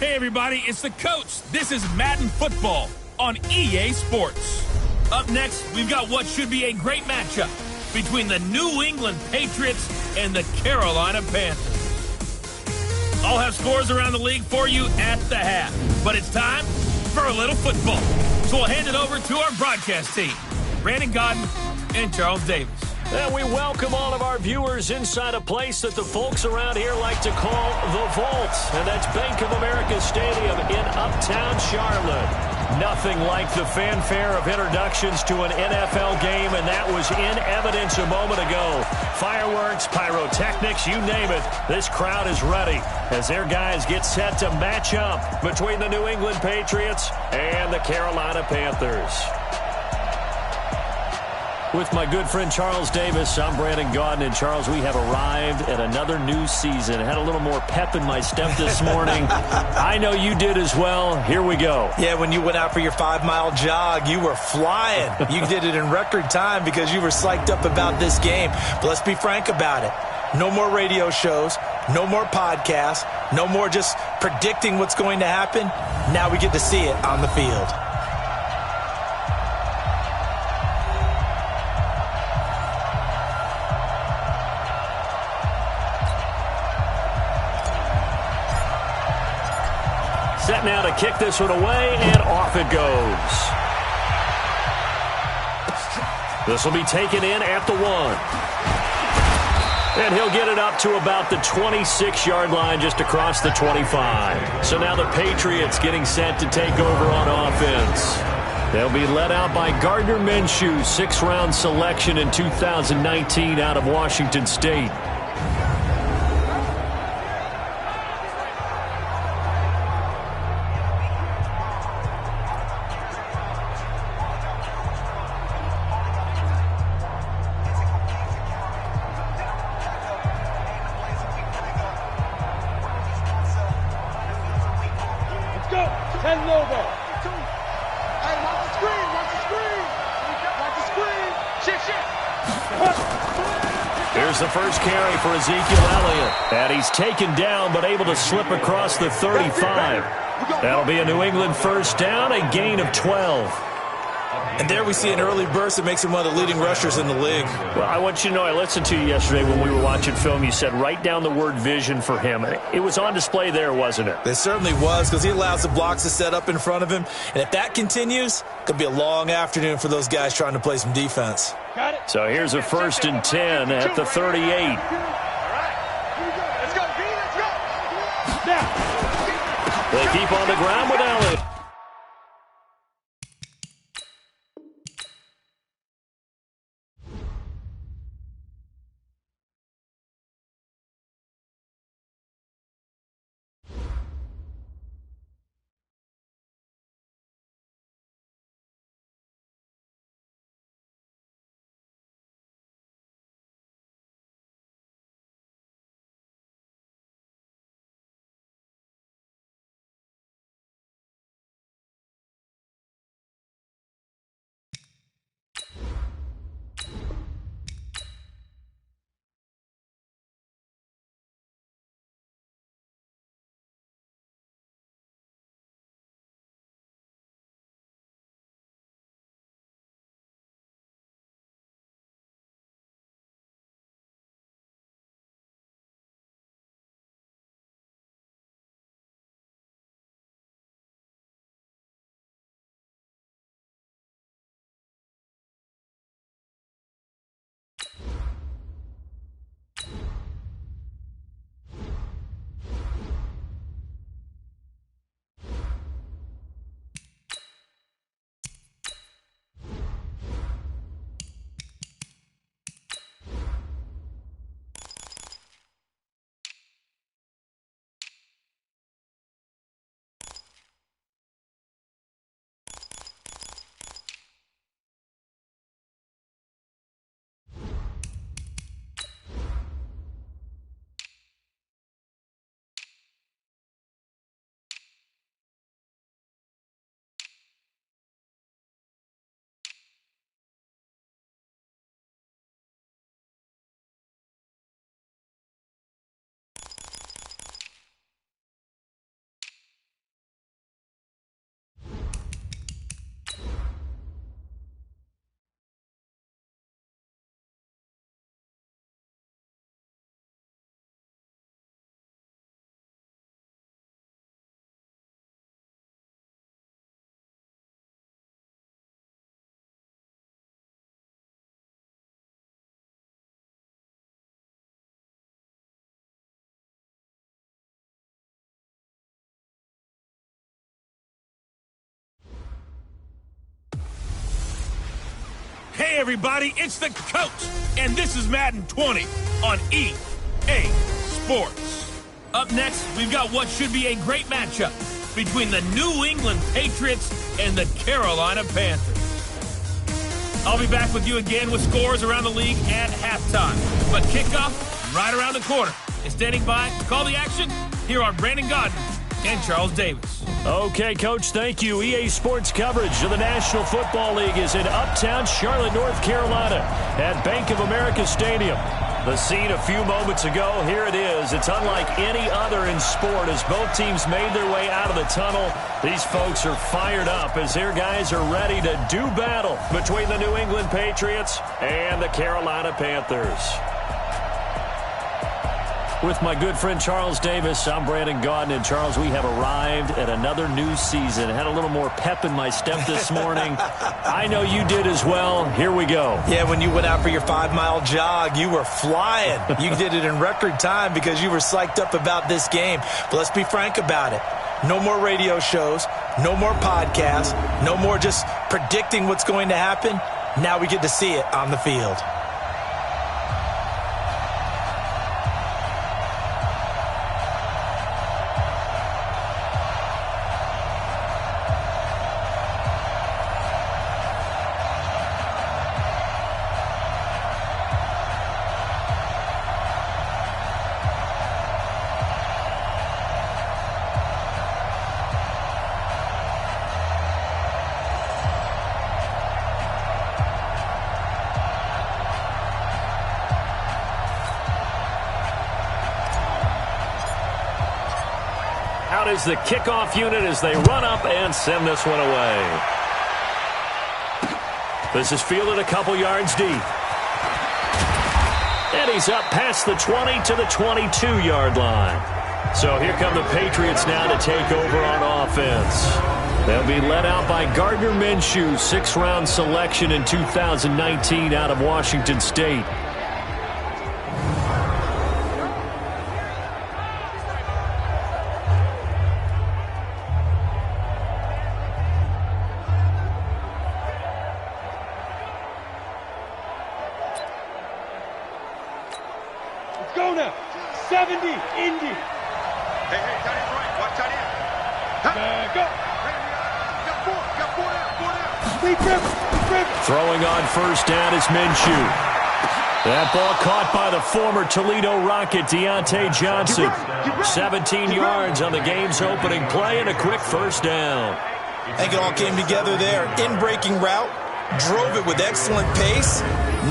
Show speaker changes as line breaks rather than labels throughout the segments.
Hey everybody, it's the coach. This is Madden Football on EA Sports. Up next, we've got what should be a great matchup between the New England Patriots and the Carolina Panthers. I'll have scores around the league for you at the half, but it's time for a little football. So we'll hand it over to our broadcast team, Brandon Godden and Charles Davis.
And we welcome all of our viewers inside a place that the folks around here like to call the Vault. And that's Bank of America Stadium in Uptown Charlotte. Nothing like the fanfare of introductions to an NFL game, and that was in evidence a moment ago. Fireworks, pyrotechnics, you name it. This crowd is ready as their guys get set to match up between the New England Patriots and the Carolina Panthers. With my good friend Charles Davis, I'm Brandon Godden. And Charles, we have arrived at another new season. I had a little more pep in my step this morning. I know you did as well. Here we go.
Yeah, when you went out for your 5-mile jog, you were flying. You did it in record time because you were psyched up about this game. But let's be frank about it. No more radio shows, no more podcasts, no more just predicting what's going to happen. Now we get to see it on the field.
Set now to kick this one away, and off it goes. This will be taken in at the 1. And he'll get it up to about the 26-yard line, just across the 25. So now the Patriots getting set to take over on offense. They'll be led out by Gardner Minshew, 6th-round selection in 2019 out of Washington State. Here's the first carry for Ezekiel Elliott. And he's taken down, but able to slip across the 35. That'll be a New England first down, a gain of 12.
And there we see an early burst that makes him one of the leading rushers in the league.
Well, I want you to know, I listened to you yesterday when we were watching film. You said write down the word vision for him. It was on display there, wasn't it?
It certainly was, because he allows the blocks to set up in front of him. And if that continues, it could be a long afternoon for those guys trying to play some defense.
Got it. So here's a 1st and 10 at the 38.
All right. Here we go. Let's go, B. Let's go. Now.
They keep on the ground with Elliott.
Hey, everybody, it's the coach, and this is Madden 20 on EA Sports. Up next, we've got what should be a great matchup between the New England Patriots and the Carolina Panthers. I'll be back with you again with scores around the league at halftime. But kickoff right around the corner. And standing by to call the action, here are Brandon Godden and Charles Davis.
Okay, Coach, thank you. EA Sports coverage of the National Football League is in uptown Charlotte, North Carolina at Bank of America Stadium. The scene a few moments ago, here it is. It's unlike any other in sport as both teams made their way out of the tunnel. These folks are fired up as their guys are ready to do battle between the New England Patriots and the Carolina Panthers. With my good friend Charles Davis, I'm Brandon Godden. And Charles, we have arrived at another new season. Had a little more pep in my step this morning. I know you did as well. Here we go.
Yeah, when you went out for your 5-mile jog, you were flying. You did it in record time because you were psyched up about this game. But let's be frank about it. No more radio shows, no more podcasts, no more just predicting what's going to happen. Now we get to see it on the field.
Out is the kickoff unit as they run up and send this one away. This is fielded a couple yards deep. And he's up past the 20 to the 22-yard line. So here come the Patriots now to take over on offense. They'll be led out by Gardner Minshew, 6th-round selection in 2019 out of Washington State.
Go now. 70, Indy. Hey, tight end right. Watch tight end. Go. Got four now. Deep river.
Throwing on first down is Minshew. That ball caught by the former Toledo Rocket, Deontay Johnson. 17 yards on the game's opening play and a quick first down.
I think it all came together there. In-breaking route, drove it with excellent pace.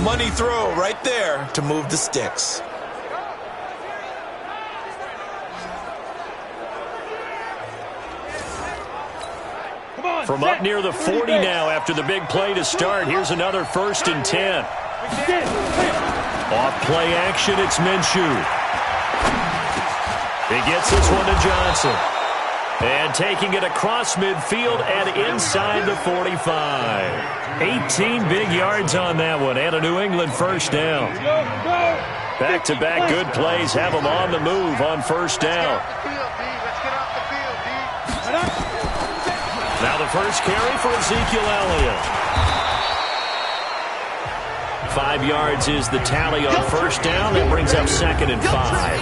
Money throw right there to move the sticks.
From up near the 40 now after the big play to start. Here's another 1st and 10. Off play action, it's Minshew. He gets this one to Johnson. And taking it across midfield and inside the 45. 18 big yards on that one and a New England first down. Back-to-back good plays have them on the move on first down. Now the first carry for Ezekiel Elliott. 5 yards is the tally on first down. That brings up 2nd and 5.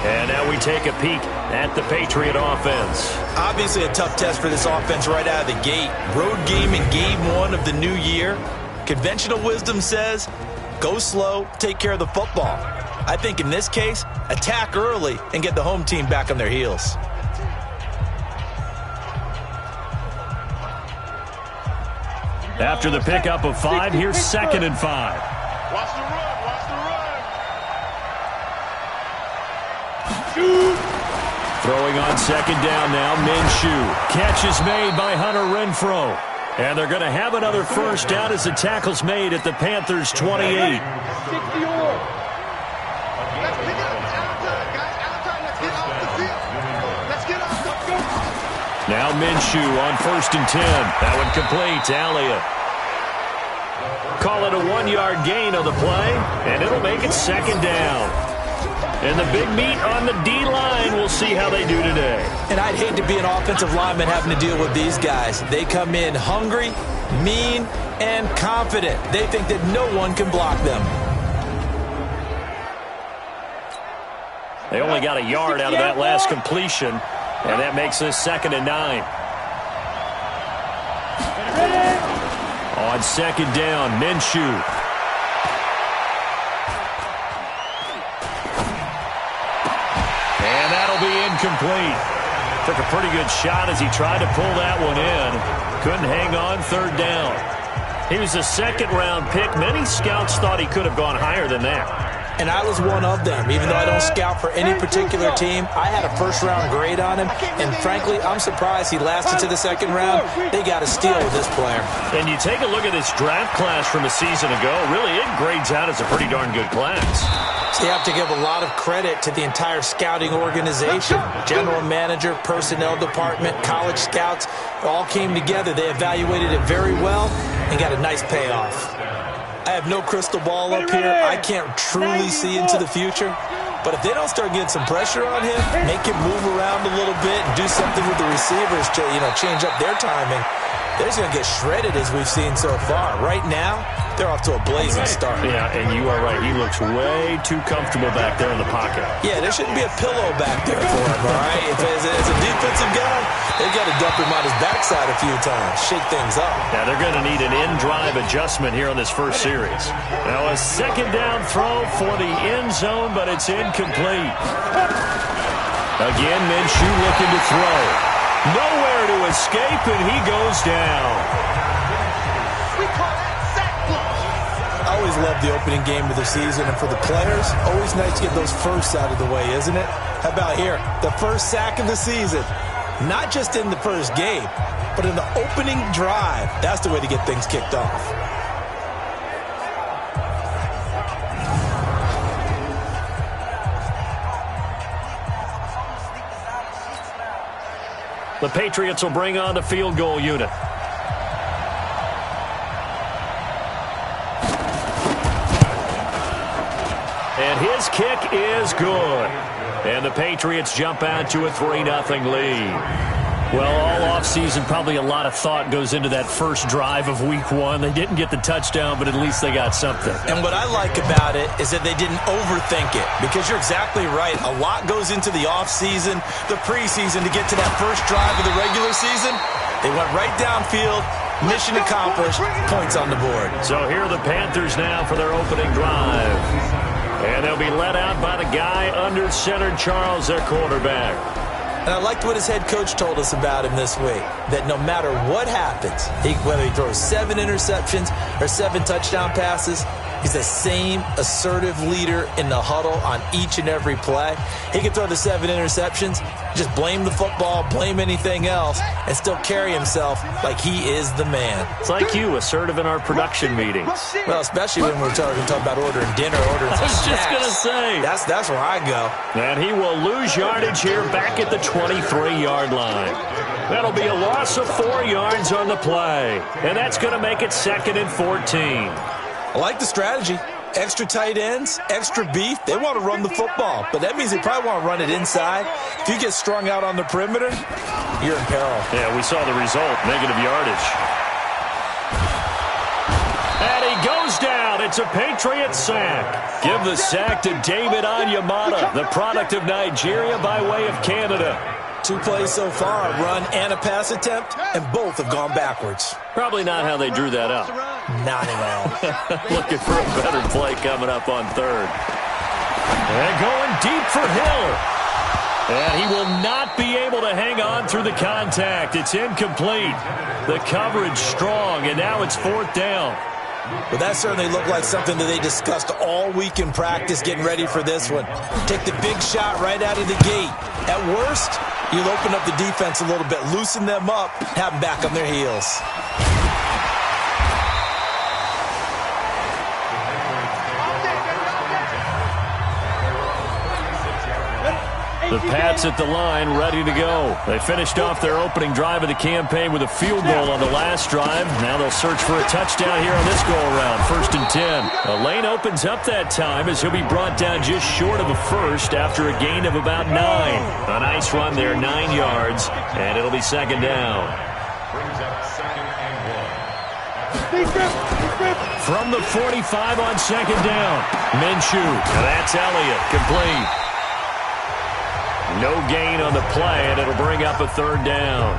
And now we take a peek at the Patriot offense.
Obviously a tough test for this offense right out of the gate. Road game in game 1 of the new year. Conventional wisdom says, go slow, take care of the football. I think in this case, attack early and get the home team back on their heels.
After the pickup of 5, here's 2nd and 5.
Watch the run.
Throwing on 2nd down now, Minshew. Catch is made by Hunter Renfrow. And they're going to have another first down as the tackle's made at the Panthers' 28. Now Minshew on 1st and 10. That one complete to Elliott. Call it a 1-yard gain on the play, and it'll make it 2nd down. And the big meat on the D-line, we'll see how they do today.
And I'd hate to be an offensive lineman having to deal with these guys. They come in hungry, mean, and confident. They think that no one can block them.
They only got a yard out of that last completion, and that makes this 2nd and 9. On 2nd down, Minshew. And that'll be incomplete. Took a pretty good shot as he tried to pull that one in. Couldn't hang on 3rd down. He was a 2nd-round pick. Many scouts thought he could have gone higher than that.
And I was one of them. Even though I don't scout for any particular team, I had a 1st-round grade on him. And frankly, I'm surprised he lasted to the 2nd round. They got a steal with this player.
And you take a look at this draft class from a season ago, really it grades out as a pretty darn good class.
So you have to give a lot of credit to the entire scouting organization. General manager, personnel department, college scouts, all came together. They evaluated it very well and got a nice payoff. I have no crystal ball up here. I can't truly see into the future. But if they don't start getting some pressure on him, make him move around a little bit and do something with the receivers to, change up their timing, they're just going to get shredded as we've seen so far. Right now, they're off to a blazing start.
Yeah, and you are right. He looks way too comfortable back there in the pocket.
Yeah, there shouldn't be a pillow back there for him, all right? If as a defensive guy, they've got to dump him on his backside a few times, shake things up.
Now, they're going to need an in-drive adjustment here on this first series. Now, a 2nd down throw for the end zone, but it's incomplete. Again, Minshew looking to throw. Nowhere to escape, and he goes down.
I always love the opening game of the season, and for the players, always nice to get those firsts out of the way, isn't it? How about here? The first sack of the season. Not just in the first game, but in the opening drive. That's the way to get things kicked off.
The Patriots will bring on the field goal unit. And his kick is good. And the Patriots jump out to a 3-0 lead. Well, all offseason, probably a lot of thought goes into that first drive of Week 1. They didn't get the touchdown, but at least they got something.
And what I like about it is that they didn't overthink it, because you're exactly right. A lot goes into the offseason, the preseason, to get to that first drive of the regular season. They went right downfield, mission accomplished, points on the board.
So here are the Panthers now for their opening drive. And they'll be led out by the guy under center, Charles, their quarterback.
And I liked what his head coach told us about him this week, that no matter what happens, whether he throws 7 interceptions or 7 touchdown passes, he's the same assertive leader in the huddle on each and every play. He can throw the 7 interceptions, just blame the football, blame anything else, and still carry himself like he is the man.
It's like you, assertive in our production meetings.
Well, especially when we're talking about ordering dinner, ordering some snacks.
I was just going to say.
That's where I go.
And he will lose yardage here back at the 23-yard line. That'll be a loss of 4 yards on the play. And that's going to make it 2nd and 14.
I like the strategy. Extra tight ends, extra beef. They want to run the football, but that means they probably want to run it inside. If you get strung out on the perimeter, you're in peril.
Yeah, we saw the result, negative yardage. And he goes down. It's a Patriot sack. Give the sack to David Onyemata, the product of Nigeria by way of Canada.
2 plays so far, a run and a pass attempt, and both have gone backwards.
Probably not how they drew that up.
Not at all.
Looking for a better play coming up on 3rd. And going deep for Hill. And he will not be able to hang on through the contact. It's incomplete. The coverage strong, and now it's 4th down.
Well, that certainly looked like something that they discussed all week in practice getting ready for this one. Take the big shot right out of the gate. At worst, you'll open up the defense a little bit, loosen them up, have them back on their heels.
The Pats at the line, ready to go. They finished off their opening drive of the campaign with a field goal on the last drive. Now they'll search for a touchdown here on this go-around. 1st and 10. A lane opens up that time as he'll be brought down just short of a first after a gain of about 9. A nice run there, 9 yards, and it'll be 2nd down. From the 45 on 2nd down. Minshew. Now that's Elliott. Complete. No gain on the play, and it'll bring up a 3rd down.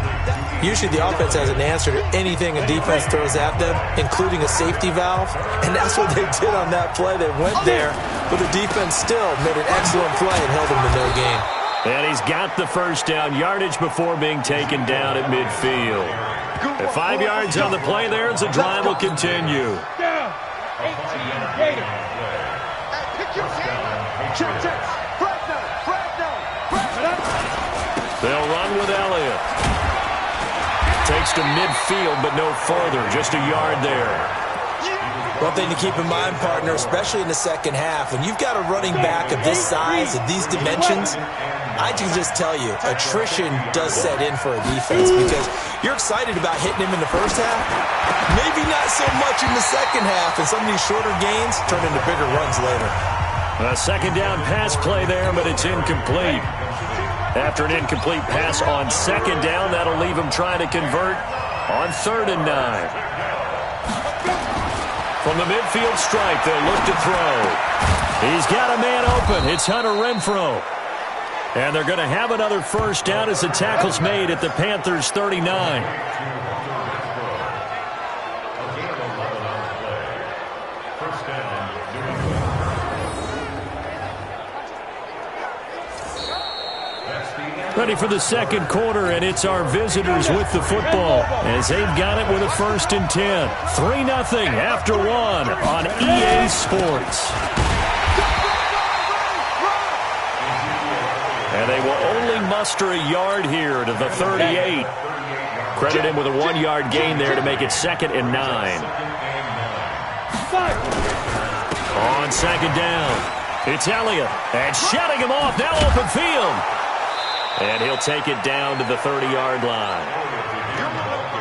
Usually the offense has an answer to anything a defense throws at them, including a safety valve. And that's what they did on that play. They went there, but the defense still made an excellent play and held them to no gain.
And he's got the 1st down yardage before being taken down at midfield. At 5 yards on the play there, as the drive will continue.
Down. 18 Gator.
They'll run with Elliott. Takes to midfield, but no further. Just a yard there.
One thing to keep in mind, partner, especially in the second half, when you've got a running back of this size, of these dimensions, I can just tell you, attrition does set in for a defense because you're excited about hitting him in the first half. Maybe not so much in the second half, and some of these shorter gains turn into bigger runs later.
A 2nd down pass play there, but it's incomplete. After an incomplete pass on 2nd down, that'll leave him trying to convert on 3rd and 9. From the midfield stripe, they'll look to throw. He's got a man open. It's Hunter Renfrow. And they're going to have another 1st down as the tackle's made at the Panthers' 39. Ready for the 2nd quarter, and it's our visitors with the football as they've got it with a 1st and 10. 3-0 after 1 on EA Sports. And they will only muster a yard here to the 38. Credit him with a 1-yard gain there to make it 2nd and 9. On 2nd down, it's Elliott. And shutting him off, now open field. And he'll take it down to the 30-yard line.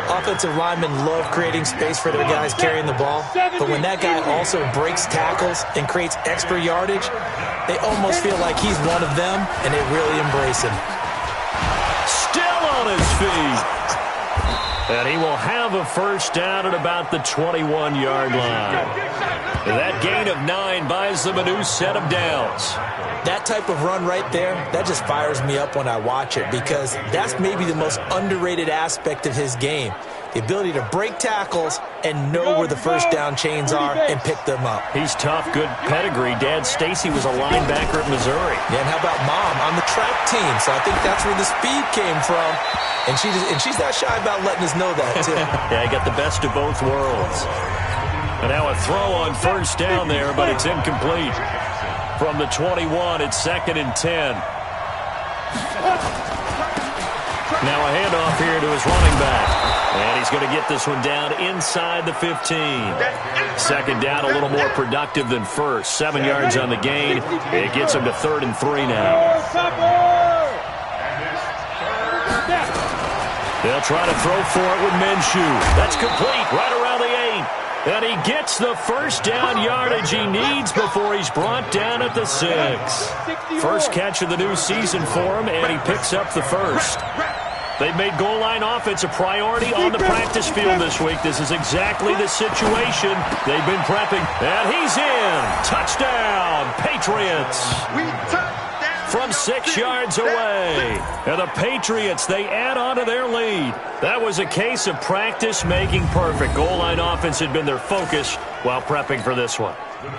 Offensive linemen love creating space for their guys carrying the ball, but when that guy also breaks tackles and creates extra yardage, they almost feel like he's one of them, and they really embrace him.
Still on his feet. And he will have a 1st down at about the 21-yard line. That gain of 9 buys them a new set of downs.
That type of run right there, that just fires me up when I watch it because that's maybe the most underrated aspect of his game. The ability to break tackles and know where the 1st down chains are and pick them up.
He's tough, good pedigree. Dad Stacy was a linebacker at Missouri.
Yeah, and how about Mom on the track team? So I think that's where the speed came from. And she's not shy about letting us know that, too.
Yeah, he got the best of both worlds. And now a throw on 1st down there, but it's incomplete. From the 21, it's 2nd and 10. Now a handoff here to his running back. And he's going to get this one down inside the 15. 2nd down, a little more productive than 1st. 7 yards on the gain. It gets him to 3rd and 3 now. They'll try to throw for it with Minshew. That's complete, right around the 8. And he gets the 1st down yardage he needs before he's brought down at the 6. First catch of the new season for him, and he picks up the 1st. They've made goal line offense a priority on the practice field this week. This is exactly the situation they've been prepping. And he's in. Touchdown, Patriots. From 6 yards away. And the Patriots, they add on to their lead. That was a case of practice making perfect. Goal line offense had been their focus while prepping for this one.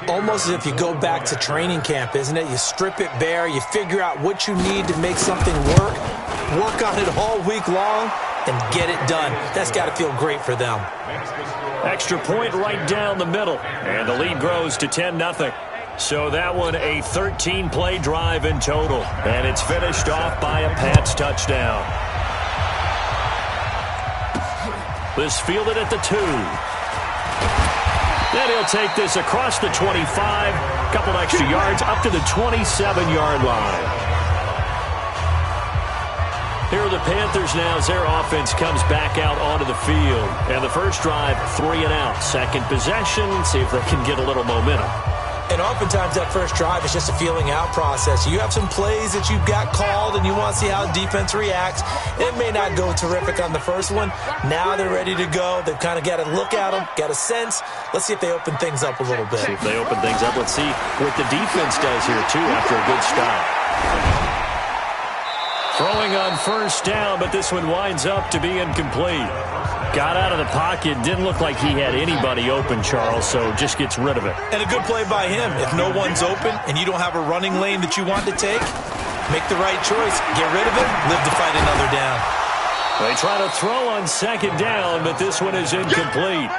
Almost as if you go back to training camp, isn't it? You strip it bare, you figure out what you need to make something work on it all week long, and get it done. That's got to feel great for them.
Extra point right down the middle, and the lead grows to 10-0. So that one a 13-play drive in total, and it's finished off by a Pats touchdown. This fielded at the 2. Then he'll take this across the 25, couple extra yards up to the 27-yard line. Here are the Panthers now as their offense comes back out onto the field. And the first drive, 3 and out. Second possession, see if they can get a little momentum.
And oftentimes that first drive is just a feeling out process. You have some plays that you've got called and you want to see how the defense reacts. It may not go terrific on the first one. Now they're ready to go. They've kind of got to look at them, got a sense. Let's see if they open things up a little bit.
See if they open things up. Let's see what the defense does here, too, after a good stop. Throwing on first down, but this one winds up to be incomplete. Got out of the pocket. Didn't look like he had anybody open, Charles, so just gets rid of it.
And a good play by him. If no one's open and you don't have a running lane that you want to take, make the right choice. Get rid of it. Live to fight another down.
They try to throw on second down, but this one is incomplete.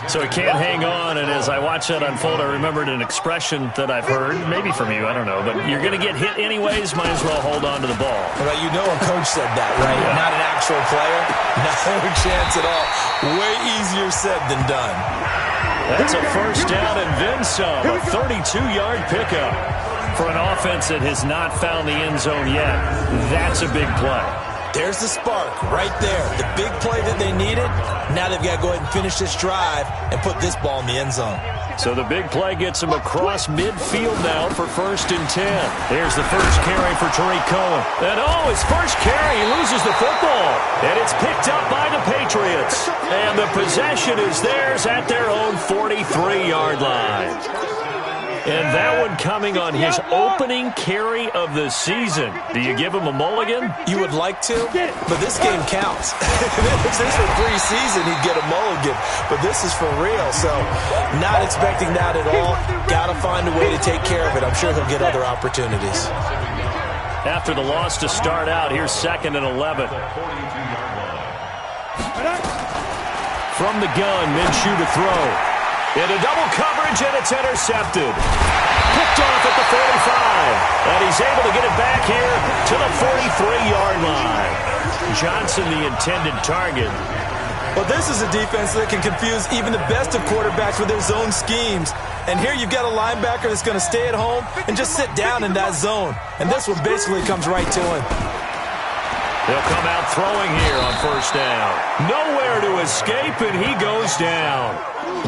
So he can't hang on, and as I watch that unfold, I remembered an expression that I've heard, maybe from you, I don't know, but you're going to get hit anyways, might as well hold on to the ball.
Well, you know a coach said that, right? Yeah. Not an actual player. No chance at all. Way easier said than done.
That's a first down and then some, a 32-yard pickup. For an offense that has not found the end zone yet, that's a big play.
There's the spark right there. The big play that they needed. Now they've got to go ahead and finish this drive and put this ball in the end zone.
So the big play gets him across midfield now for 1st and 10. Here's the first carry for Tariq Cohen. And his first carry, he loses the football. And it's picked up by the Patriots. And the possession is theirs at their own 43-yard line. And that one coming on his opening carry of the season. Do you give him a mulligan?
You would like to, but this game counts. If this were preseason, he'd get a mulligan. But this is for real, so not expecting that at all. Got to find a way to take care of it. I'm sure he'll get other opportunities.
After the loss to start out, here's 2nd and 11. From the gun, Minshew to throw. Into double coverage, and it's intercepted. Picked off at the 45. And he's able to get it back here to the 43-yard line. Johnson, the intended target.
Well, this is a defense that can confuse even the best of quarterbacks with their zone schemes. And here you've got a linebacker that's going to stay at home and just sit down in that zone. And this one basically comes right to him.
He'll come out throwing here on first down. Nowhere to escape, and he goes down.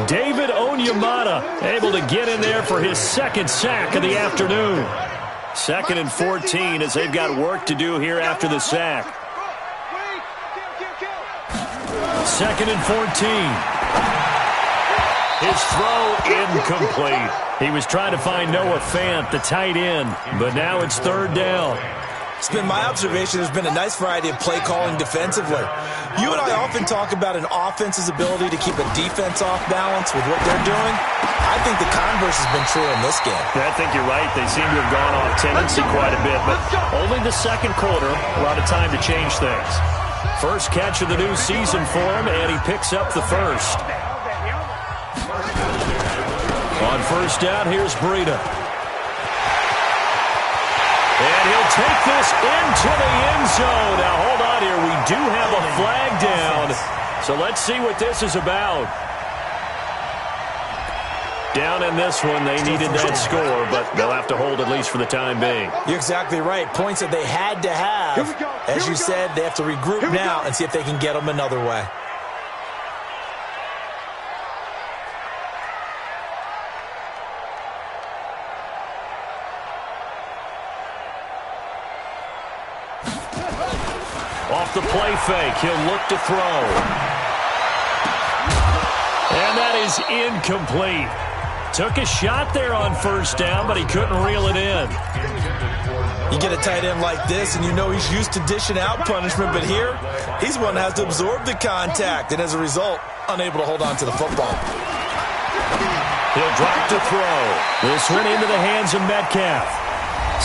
David Onyemata able to get in there for his 2nd sack of the afternoon. 2nd and 14 as they've got work to do here after the sack. 2nd and 14. His throw incomplete. He was trying to find Noah Fant, the tight end, but now it's 3rd down.
It's been my observation there's been a nice variety of play calling defensively. You and I often talk about an offense's ability to keep a defense off balance with what they're doing. I think the converse has been true in this game.
I think you're right. They seem to have gone off tendency quite a bit, but only the 2nd quarter, a lot of time to change things. First catch of the new season for him, and he picks up the first. On first down, here's Breida. And he'll take this into the end zone. Now, hold on here. We do have a flag down. So let's see what this is about. Down in this one, they needed that score, but they'll have to hold at least for the time being.
You're exactly right. Points that they had to have. As you said, they have to regroup now and see if they can get them another way.
Off the play fake, he'll look to throw. And that is incomplete. Took a shot there on first down, but he couldn't reel it in.
You get a tight end like this, and you know he's used to dishing out punishment, but here, he's one that has to absorb the contact, and as a result, unable to hold on to the football.
He'll drop to throw. This one into the hands of Metcalf.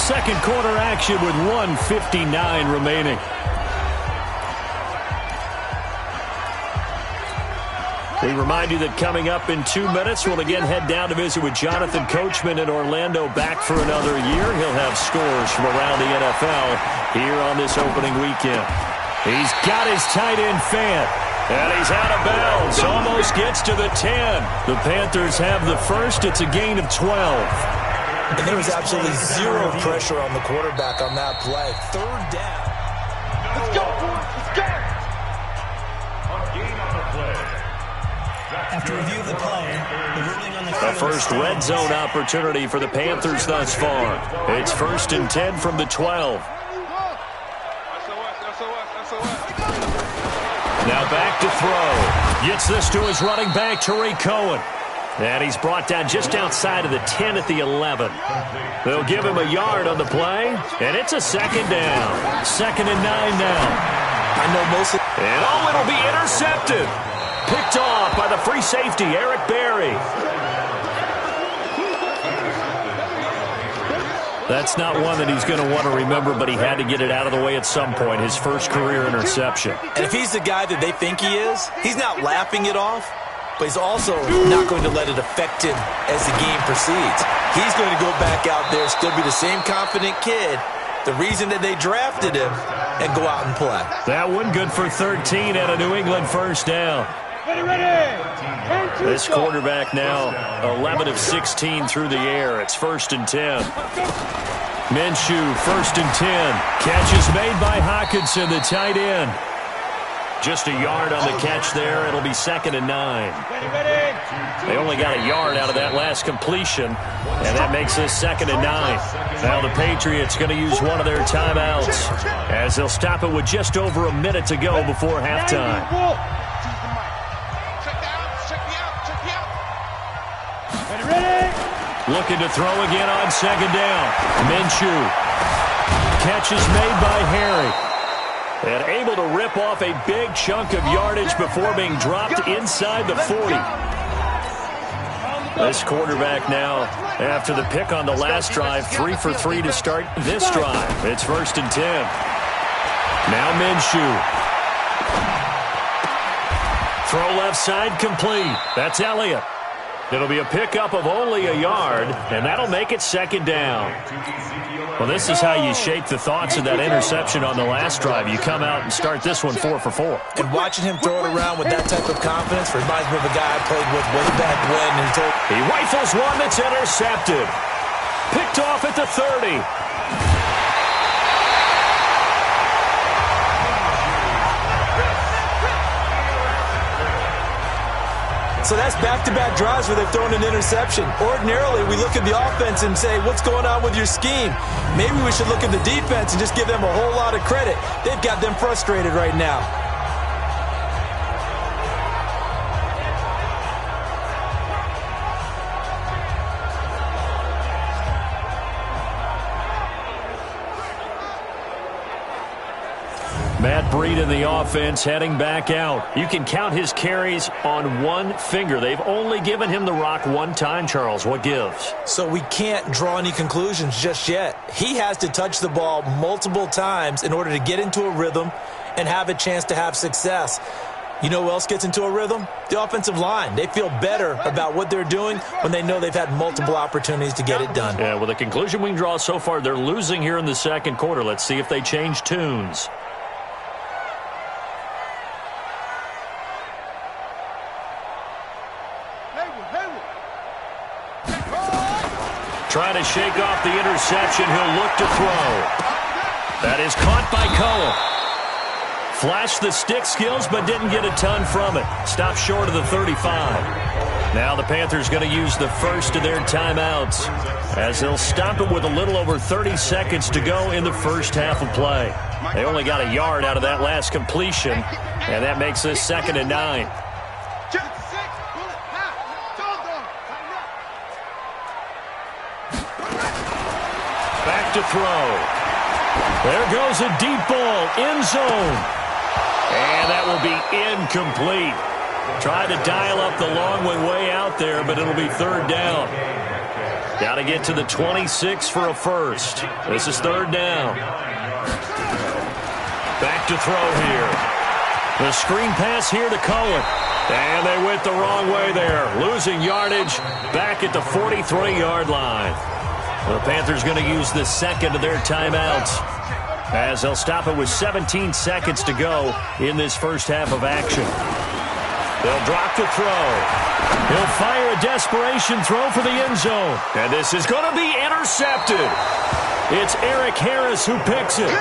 2nd quarter action with 1:59 remaining. We remind you that coming up in 2 minutes, we'll again head down to visit with Jonathan Coachman in Orlando, back for another year. He'll have scores from around the NFL here on this opening weekend. He's got his tight end Fant, and he's out of bounds. Almost gets to the 10. The Panthers have the first. It's a gain of 12.
And there was absolutely zero pressure on the quarterback on that play. 3rd down.
Let's go, boys. Let's go.
After review of the play, the ruling on the
first red zone opportunity for the Panthers thus far. It's 1st and 10 from the 12. Now back to throw. Gets this to his running back, Tariq Cohen. And he's brought down just outside of the 10 at the 11. They'll give him a yard on the play, and it's a 2nd down. 2nd and 9 now.
I know most of...
And it'll be intercepted. Picked off by the free safety, Eric Berry. That's not one that he's going to want to remember, but he had to get it out of the way at some point, his first career interception.
And if he's the guy that they think he is, he's not laughing it off, but he's also not going to let it affect him as the game proceeds. He's going to go back out there, still be the same confident kid, the reason that they drafted him, and go out and play.
That one good for 13 and a New England first down. This quarterback now 11 of 16 through the air. It's 1st and 10. Minshew, 1st and 10. Catch is made by Hockenson, the tight end. Just a yard on the catch there. It'll be 2nd and 9. They only got a yard out of that last completion, and that makes this 2nd and 9. Now the Patriots going to use one of their timeouts as they'll stop it with just over a minute to go before halftime. Looking to throw again on 2nd down. Minshew. Catch is made by Harry. And able to rip off a big chunk of yardage before being dropped inside the 40. This quarterback now, after the pick on the last drive, 3 for 3 to start this drive. It's 1st and 10. Now Minshew. Throw left side complete. That's Elliott. It'll be a pickup of only a yard, and that'll make it 2nd down. Well, this is how you shape the thoughts of that interception on the last drive. You come out and start this one 4 for 4.
And watching him throw it around with that type of confidence reminds me of a guy I played with way back when.
He rifles one that's intercepted. Picked off at the 30.
So that's back-to-back drives where they've thrown an interception. Ordinarily, we look at the offense and say, what's going on with your scheme? Maybe we should look at the defense and just give them a whole lot of credit. They've got them frustrated right now.
Matt Breed in the offense heading back out. You can count his carries on one finger. They've only given him the rock one time, Charles. What gives?
So we can't draw any conclusions just yet. He has to touch the ball multiple times in order to get into a rhythm and have a chance to have success. You know who else gets into a rhythm? The offensive line. They feel better about what they're doing when they know they've had multiple opportunities to get it done.
Yeah, well, the conclusion we can draw so far, they're losing here in the second quarter. Let's see if they change tunes. Trying to shake off the interception. He'll look to throw. That is caught by Cohen. Flashed the stick skills, but didn't get a ton from it. Stopped short of the 35. Now the Panthers going to use the first of their timeouts as they'll stop it with a little over 30 seconds to go in the first half of play. They only got a yard out of that last completion, and that makes this 2nd and 9. Back to throw. There goes a deep ball, end zone. And that will be incomplete. Tried to dial up the long way out there, but it'll be 3rd down. Got to get to the 26 for a first. This is 3rd down. Back to throw here. The screen pass here to Cohen. And they went the wrong way there. Losing yardage back at the 43-yard line. The Panthers going to use the second of their timeouts as they'll stop it with 17 seconds to go in this first half of action. They'll drop to throw. He'll fire a desperation throw for the end zone. And this is going to be intercepted. It's Eric Harris who picks it.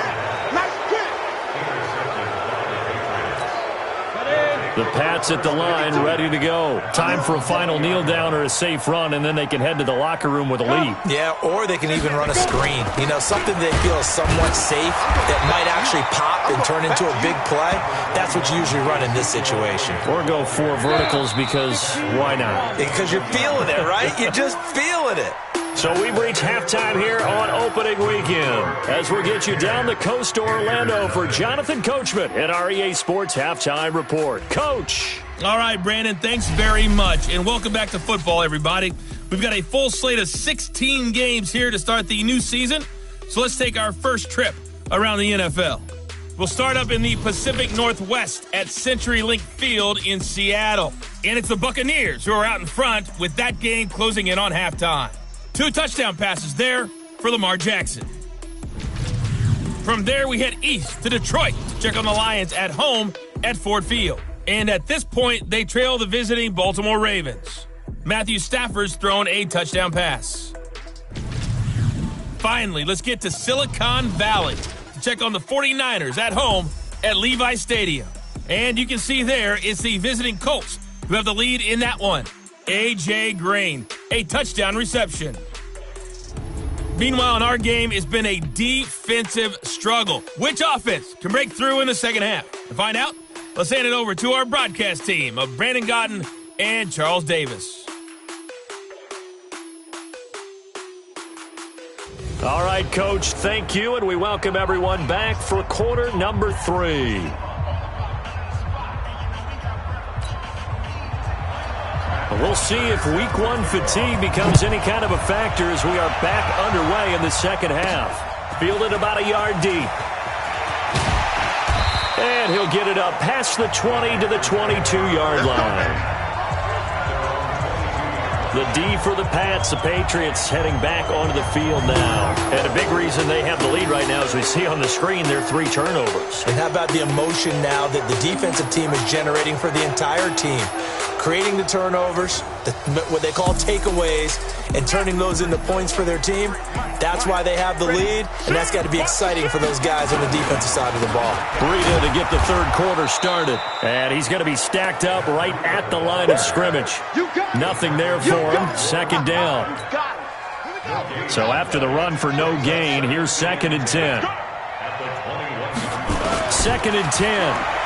The Pats at the line, ready to go. Time for a final kneel down or a safe run, and then they can head to the locker room with a lead.
Yeah, or they can even run a screen. You know, something they feel is somewhat safe that might actually pop and turn into a big play. That's what you usually run in this situation.
Or go 4 verticals because why not?
Because you're feeling it, right? You're just feeling it.
So we've reached halftime here on opening weekend as we get you down the coast to Orlando for Jonathan Coachman at our EA Sports Halftime Report. Coach.
All right, Brandon, thanks very much. And welcome back to football, everybody. We've got a full slate of 16 games here to start the new season. So let's take our first trip around the NFL. We'll start up in the Pacific Northwest at CenturyLink Field in Seattle. And it's the Buccaneers who are out in front with that game closing in on halftime. 2 touchdown passes there for Lamar Jackson. From there, we head east to Detroit to check on the Lions at home at Ford Field. And at this point, they trail the visiting Baltimore Ravens. Matthew Stafford's thrown a touchdown pass. Finally, let's get to Silicon Valley to check on the 49ers at home at Levi Stadium. And you can see there it's the visiting Colts who have the lead in that one. A.J. Green, a touchdown reception. Meanwhile, in our game, it's been a defensive struggle. Which offense can break through in the second half? To find out, let's hand it over to our broadcast team of Brandon Gotten and Charles Davis.
All right, Coach, thank you, and we welcome everyone back for quarter number 3. We'll see if week 1 fatigue becomes any kind of a factor as we are back underway in the second half. Fielded about a yard deep. And he'll get it up past the 20 to the 22-yard line. The D for the Pats, the Patriots heading back onto the field now. And a big reason they have the lead right now, as we see on the screen, their 3 turnovers.
And how about the emotion now that the defensive team is generating for the entire team? Creating the turnovers, what they call takeaways, and turning those into points for their team. That's why they have the lead, and that's got to be exciting for those guys on the defensive side of the ball.
Breida to get the third quarter started. And he's going to be stacked up right at the line of scrimmage. Nothing there for him. Second down. So after the run for no gain, here's 2nd and 10. 2nd and 10.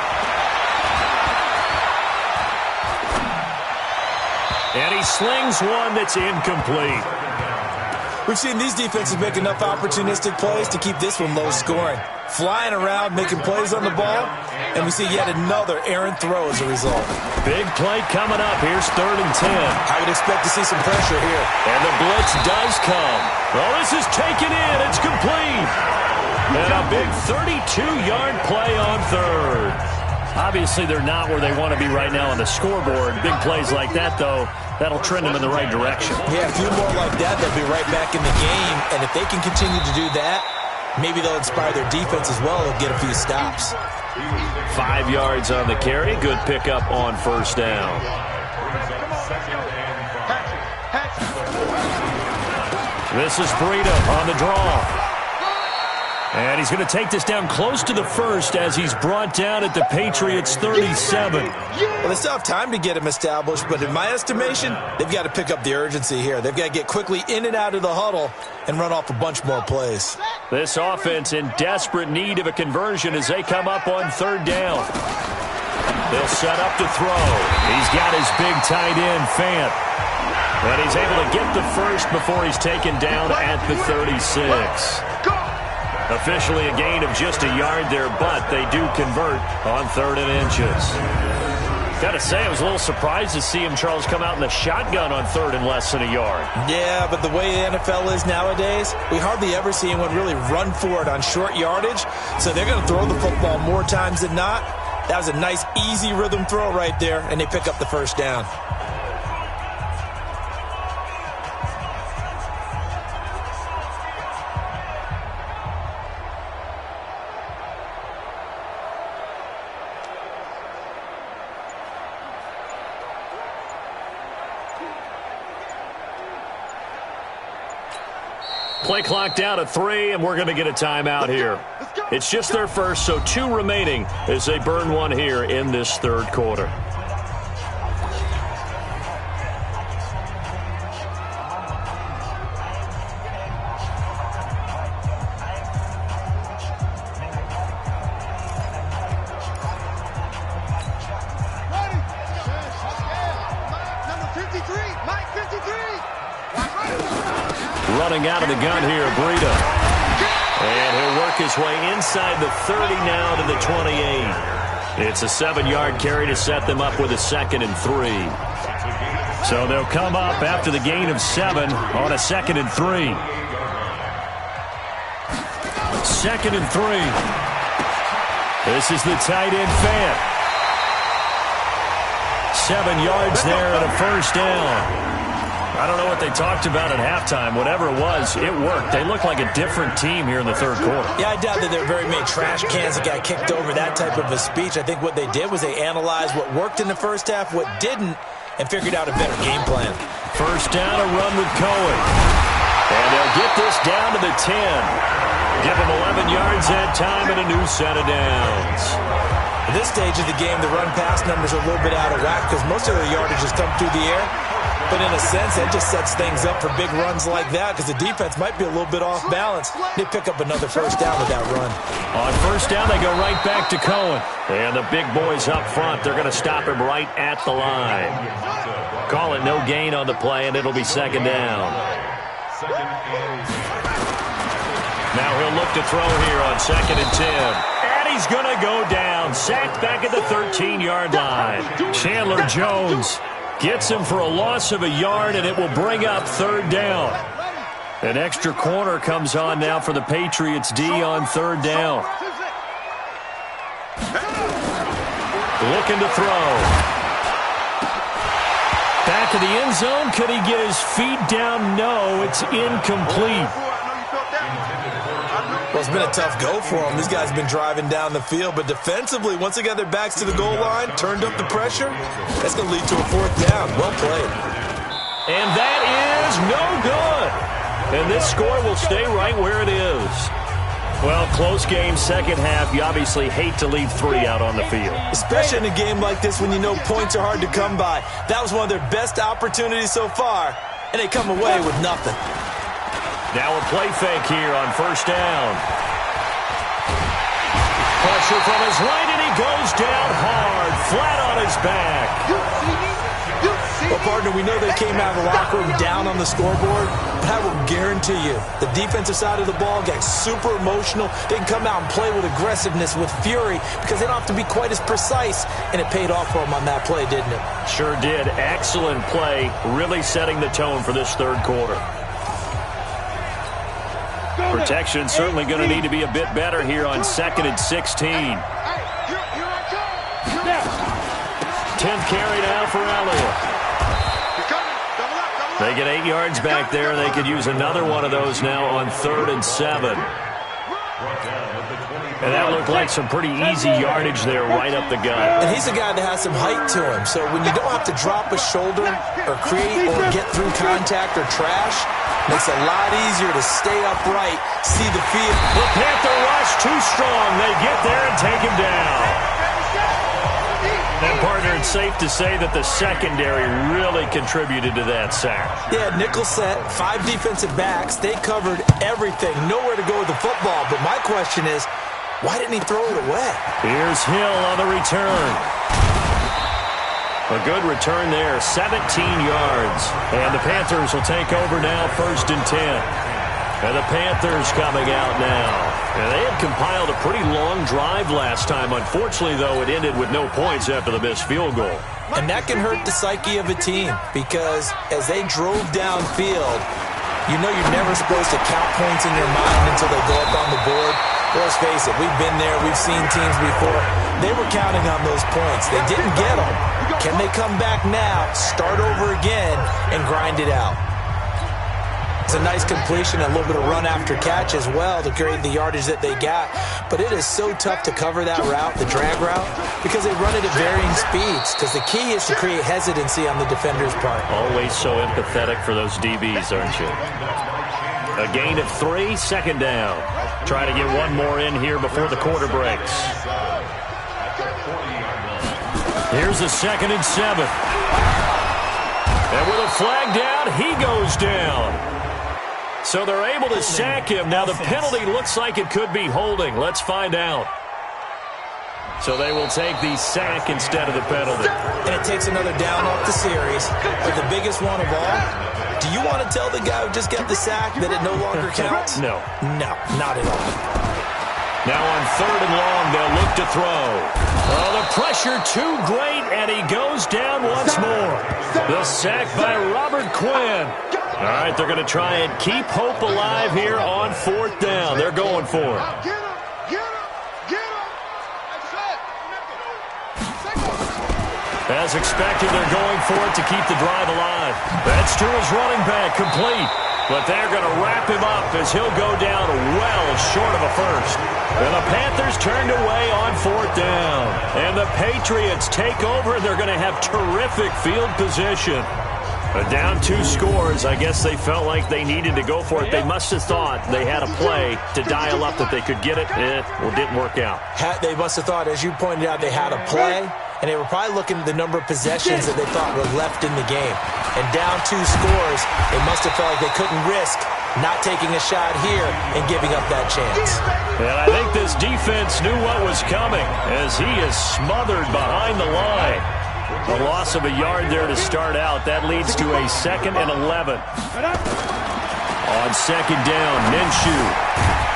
And he slings one that's incomplete.
We've seen these defenses make enough opportunistic plays to keep this one low scoring. Flying around, making plays on the ball, and we see yet another errant throw as a result.
Big play coming up. Here's 3rd and 10.
I would expect to see some pressure here.
And the blitz does come. Well, this is taken in. It's complete. And a big 32-yard play on 3rd. Obviously, they're not where they want to be right now on the scoreboard. Big plays like that, though, that'll trend them in the right direction.
Yeah, a few more like that, they'll be right back in the game. And if they can continue to do that, maybe they'll inspire their defense as well. They'll get a few stops.
5 yards on the carry. Good pickup on 1st down. This is Breida on the draw. And he's going to take this down close to the 1st as he's brought down at the Patriots' 37.
Well, they still have time to get him established, but in my estimation, they've got to pick up the urgency here. They've got to get quickly in and out of the huddle and run off a bunch more plays.
This offense in desperate need of a conversion as they come up on 3rd down. They'll set up to throw. He's got his big tight end, Fant. And he's able to get the 1st before he's taken down at the 36. Officially a gain of just a yard there, but they do convert on 3rd and inches. Got to say, I was a little surprised to see him, Charles, come out in the shotgun on 3rd and less than a yard.
Yeah, but the way the NFL is nowadays, we hardly ever see anyone really run for it on short yardage. So they're going to throw the football more times than not. That was a nice, easy rhythm throw right there, and they pick up the 1st down.
Play clock down to 3, and we're going to get a timeout here. It's just their first, so 2 remaining as they burn one here in this 3rd quarter. Running out of the gun here, Breida. And he'll work his way inside the 30 now to the 28. It's a 7-yard carry to set them up with a 2nd and 3. So they'll come up after the gain of 7 on a 2nd and 3. 2nd and 3. This is the tight end Fant. 7 yards there and a first down. I don't know what they talked about at halftime. Whatever it was, it worked. They look like a different team here in the third quarter.
Yeah, I doubt that there are very many trash cans that got kicked over, that type of a speech. I think what they did was they analyzed what worked in the first half, what didn't, and figured out a better game plan.
First down, a run with Cohen. And they'll get this down to the 10. Give them 11 yards that time and a new set of downs.
At this stage of the game, the run-pass numbers are a little bit out of whack because most of their yardage has come through the air. But in a sense, that just sets things up for big runs like that because the defense might be a little bit off balance. They pick up another first down with that run.
On first down, they go right back to Cohen. And the big boys up front, they're going to stop him right at the line. Call it no gain on the play, and it'll be 2nd down. Now he'll look to throw here on 2nd and 10. And he's going to go down. Sacked back at the 13-yard line. Chandler Jones gets him for a loss of a yard, and it will bring up 3rd down. An extra corner comes on now for the Patriots D on 3rd down. Looking to throw. Back to the end zone. Could he get his feet down? No, it's incomplete.
Well, it's been a tough go for them. These guys have been driving down the field, but defensively, once they got their backs to the goal line, turned up the pressure, that's going to lead to a 4th down. Well played.
And that is no good. And this score will stay right where it is. Well, close game, second half. You obviously hate to leave 3 out on the field.
Especially in a game like this when you know points are hard to come by. That was one of their best opportunities so far, and they come away with nothing.
Now a play fake here on first down. Pressure from his right, and he goes down hard, flat on his back.
Well, partner, we know they came out of the locker room down on the scoreboard, but I will guarantee you the defensive side of the ball got super emotional. They can come out and play with aggressiveness, with fury, because they don't have to be quite as precise, and it paid off for them on that play, didn't it?
Sure did. Excellent play, really setting the tone for this third quarter. Protection certainly going to need to be a bit better here on 2nd and 16. 10th carry now for Elliott. They get 8 yards back there, and they could use another one of those now on 3rd and 7. And that looked like some pretty easy yardage there right up the gut.
And he's a guy that has some height to him, so when you don't have to drop a shoulder or create or get through contact or trash, makes it a lot easier to stay upright, see the field.
The Panther rush too strong. They get there and take him down. And, partner, it's safe to say that the secondary really contributed to that sack.
Yeah, nickel set, 5 defensive backs. They covered everything. Nowhere to go with the football. But my question is, why didn't he throw it away?
Here's Hill on the return. A good return there, 17 yards. And the Panthers will take over now, 1st and 10. And the Panthers coming out now. And they had compiled a pretty long drive last time. Unfortunately, though, it ended with no points after the missed field goal.
And that can hurt the psyche of a team because as they drove downfield, you know you're never supposed to count points in your mind until they go up on the board. Let's face it, we've been there. We've seen teams before. They were counting on those points. They didn't get them. Can they come back now, start over again, and grind it out? It's a nice completion, a little bit of run after catch as well to create the yardage that they got. But it is so tough to cover that route, the drag route, because they run it at varying speeds. Because the key is to create hesitancy on the defender's part.
Always so empathetic for those DBs, aren't you? A gain of 3, 2nd down. Try to get one more in here before the quarter breaks. Here's a 2nd and 7. And with a flag down, he goes down. So they're able to sack him. Now the penalty looks like it could be holding. Let's find out. So they will take the sack instead of the penalty.
And it takes another down off the series. But the biggest one of all, do you want to tell the guy who just got the sack that it no longer counts?
No.
No, not at all.
Now on 3rd and long, they'll look to throw. Oh, the pressure too great, and he goes down once more. The sack by Robert Quinn. All right, they're going to try and keep hope alive here on 4th down. They're going for it. As expected, they're going for it to keep the drive alive. That's to his running back, complete. But they're going to wrap him up as he'll go down well short of a first. And the Panthers turned away on 4th down. And the Patriots take over, and they're going to have terrific field position. But down 2 scores, I guess they felt like they needed to go for it. They must have thought they had a play to dial up that they could get it. Well, it didn't work out.
They must have thought, as you pointed out, they had a play. And they were probably looking at the number of possessions that they thought were left in the game. And down 2 scores, they must have felt like they couldn't risk not taking a shot here and giving up that chance.
And I think this defense knew what was coming as he is smothered behind the line. A loss of a yard there to start out. That leads to a 2nd and 11. On 2nd down, Minshew.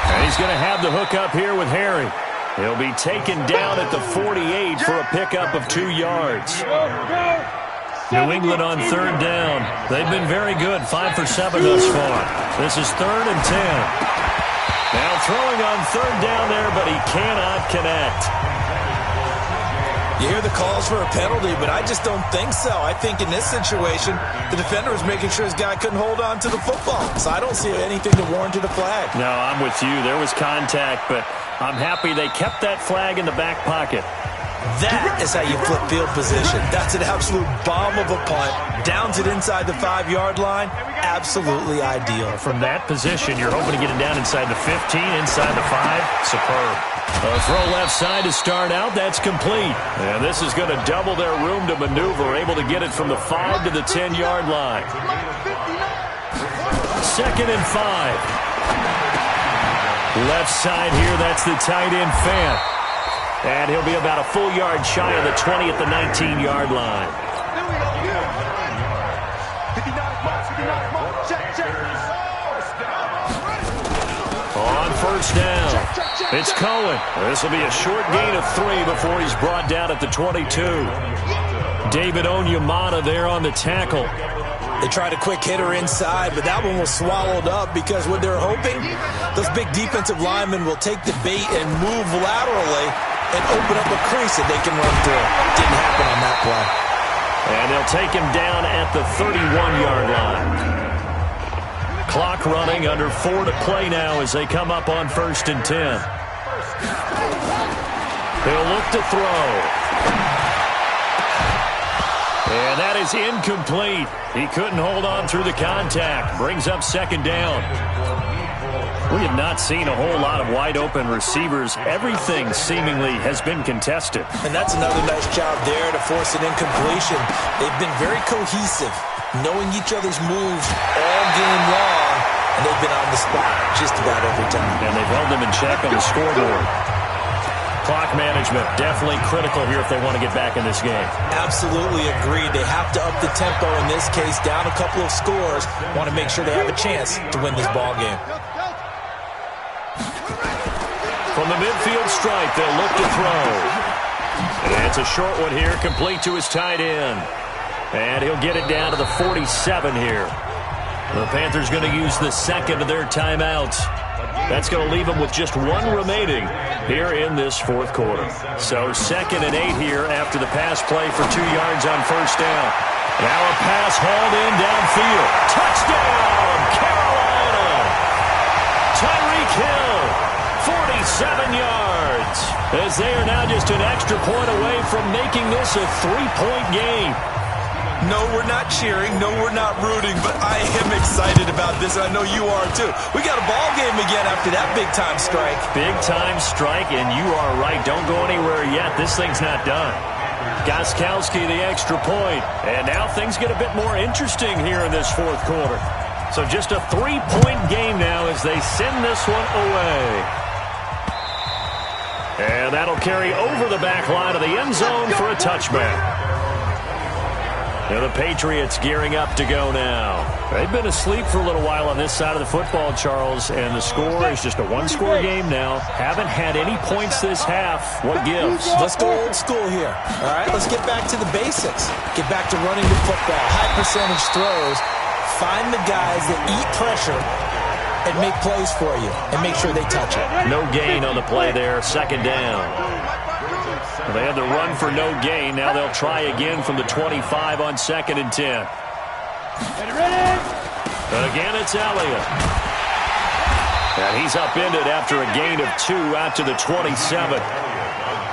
And he's going to have the hook up here with Harry. He'll be taken down at the 48 for a pickup of 2 yards. New England on 3rd down. They've been very good, 5 for 7 thus far. This is 3rd and 10. Now throwing on 3rd down there, but he cannot connect.
You hear the calls for a penalty, but I just don't think so. I think in this situation, the defender was making sure his guy couldn't hold on to the football. So I don't see anything that warranted a flag.
No, I'm with you. There was contact, but I'm happy they kept that flag in the back pocket.
That is how you flip field position. That's an absolute bomb of a punt. Downs it inside the 5-yard line. Absolutely ideal.
From that position, you're hoping to get it down inside the 15, inside the 5. Superb. A throw left side to start out. That's complete. And this is going to double their room to maneuver. Able to get it from the 5 to the 10-yard line. 2nd and 5. Left side here, that's the tight end, Fant. And he'll be about a full yard shy of the 20 at the 19-yard line. On 1st down, it's Cohen. This will be a short gain of 3 before he's brought down at the 22. David Onyemata there on the tackle.
They tried a quick hitter inside, but that one was swallowed up because what they're hoping, those big defensive linemen will take the bait and move laterally and open up a crease that they can run through. Didn't happen on that play.
And they'll take him down at the 31-yard line. Clock running, under 4 to play now as they come up on 1st and 10. They'll look to throw. And that is incomplete. He couldn't hold on through the contact. Brings up 2nd down. We have not seen a whole lot of wide-open receivers. Everything seemingly has been contested.
And that's another nice job there to force an incompletion. They've been very cohesive, knowing each other's moves all game long, and they've been on the spot just about every time.
And they've held them in check on the scoreboard. Clock management definitely critical here if they want to get back in this game.
Absolutely agreed. They have to up the tempo in this case, down a couple of scores. Want to make sure they have a chance to win this ball game.
From the midfield stripe, they'll look to throw. And it's a short one here, complete to his tight end. And he'll get it down to the 47 here. The Panthers going to use the 2nd of their timeouts. That's going to leave them with just 1 remaining here in this 4th quarter. So 2nd and 8 here after the pass play for 2 yards on 1st down. Now a pass hauled in downfield. Touchdown, Carolina! Tyreek Hill, 47 yards. As they are now just an extra point away from making this a 3-point game.
No, we're not cheering. No, we're not rooting. But I am excited about this, and I know you are too. We got a ball game again after that big-time strike.
Big-time strike, and you are right. Don't go anywhere yet. This thing's not done. Gostkowski, the extra point. And now things get a bit more interesting here in this 4th quarter. So just a 3-point game now as they send this one away. And that'll carry over the back line of the end zone for a touchback. Now the Patriots gearing up to go now. They've been asleep for a little while on this side of the football, Charles, and the score is just a one-score game now. Haven't had any points this half. What gives?
Let's go old school here. All right, let's get back to the basics. Get back to running the football, high percentage throws. Find the guys that eat pressure and make plays for you and make sure they touch it.
No gain on the play there, second down. They had the run for no gain. Now they'll try again from the 25 on 2nd and 10. But again, it's Elliott. And he's upended after a gain of 2 out to the 27.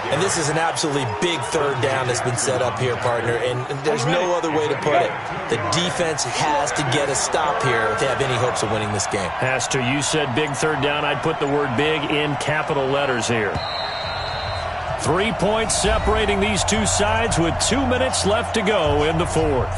And this is an absolutely big third down that's been set up here, partner, and there's no other way to put it. The defense has to get a stop here to have any hopes of winning this game.
Has to. You said big third down. I'd put the word big in capital letters here. 3 points separating these two sides with 2 minutes left to go in the fourth.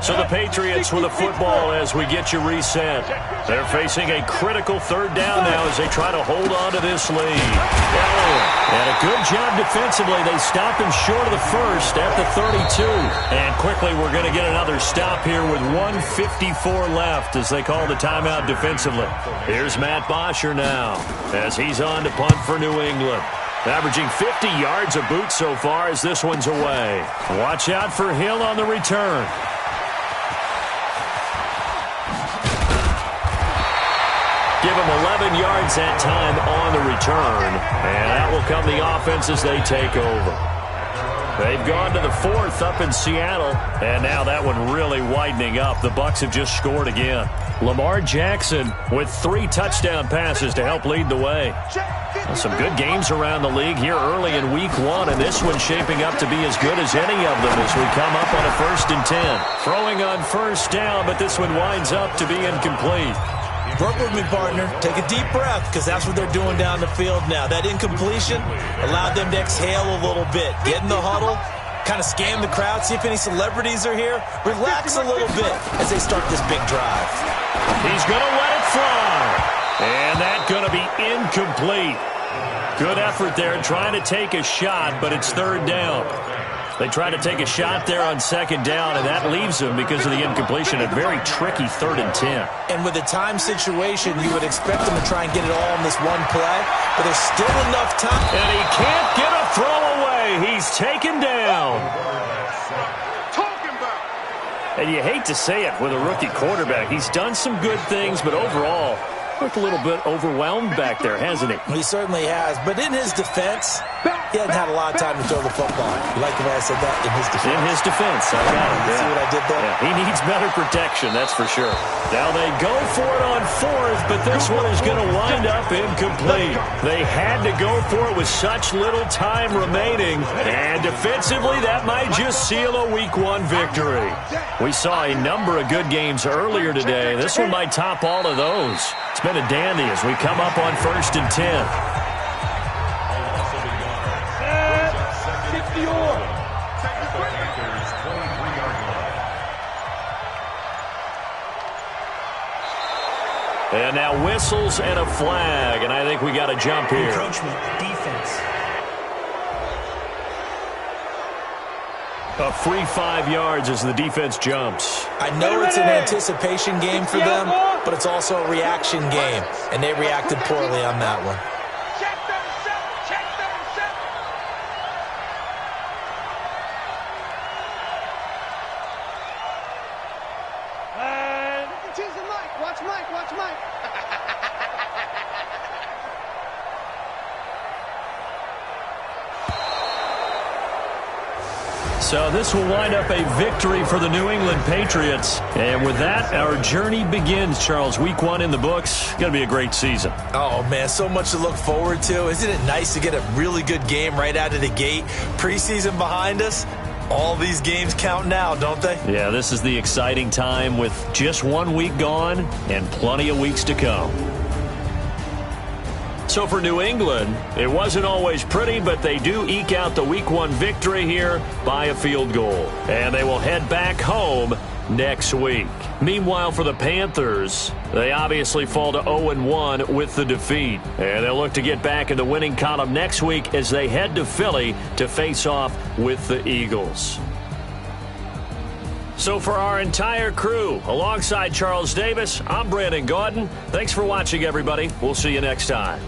So the Patriots with the football as we get you reset. They're facing a critical third down now as they try to hold on to this lead. And a good job defensively. They stopped him short of the first at the 32. And quickly we're going to get another stop here with 1:54 left as they call the timeout defensively. Here's Matt Bosher now as he's on to punt for New England. Averaging 50 yards a boot so far as this one's away. Watch out for Hill on the return. Give him 11 yards that time on the return. And that will come the offense as they take over. They've gone to the fourth up in Seattle. And now that one really widening up. The Bucs have just scored again. Lamar Jackson with 3 touchdown passes to help lead the way. Well, some good games around the league here early in week 1. And this one's shaping up to be as good as any of them as we come up on a 1st and 10. Throwing on first down, but this one winds up to be incomplete.
Work with me, partner. Take a deep breath because that's what they're doing down the field now. That incompletion allowed them to exhale a little bit. Get in the huddle, kind of scan the crowd, see if any celebrities are here. Relax a little bit as they start this big drive.
He's going to let it fly. And that's going to be incomplete. Good effort there trying to take a shot, but it's third down. They try to take a shot there on second down, and that leaves them because of the incompletion. A very tricky 3rd and 10.
And with the time situation, you would expect them to try and get it all in this one play, but there's still enough time.
And he can't get a throw away. He's taken down. And you hate to say it with a rookie quarterback. He's done some good things, but overall, looked a little bit overwhelmed back there, hasn't he?
He certainly has, but in his defense, he hasn't had a lot of time to throw the football. You like the way I said that? In his defense.
In his defense, I got it.
You see what I did there?
Yeah, he needs better protection, that's for sure. Now they go for it on 4th, but this one is going to wind up incomplete. They had to go for it with such little time remaining, and defensively that might just seal a Week 1 victory. We saw a number of good games earlier today. This one might top all of those. It's been a dandy as we come up on 1st and 10. And now whistles and a flag, and I think we got a jump here.
Encroachment, defense.
A free 5 yards as the defense jumps.
I know it's an anticipation game for them, but it's also a reaction game, and they reacted poorly on that one.
So this will wind up a victory for the New England Patriots. And with that, our journey begins, Charles. Week 1 in the books. Going to be a great season.
Oh, man, so much to look forward to. Isn't it nice to get a really good game right out of the gate? Preseason behind us. All these games count now, don't they?
Yeah, this is the exciting time with just 1 week gone and plenty of weeks to come. So for New England, it wasn't always pretty, but they do eke out the Week 1 victory here by a field goal. And they will head back home next week. Meanwhile, for the Panthers, they obviously fall to 0-1 with the defeat. And they'll look to get back in the winning column next week as they head to Philly to face off with the Eagles. So for our entire crew, alongside Charles Davis, I'm Brandon Gaudin. Thanks for watching, everybody. We'll see you next time.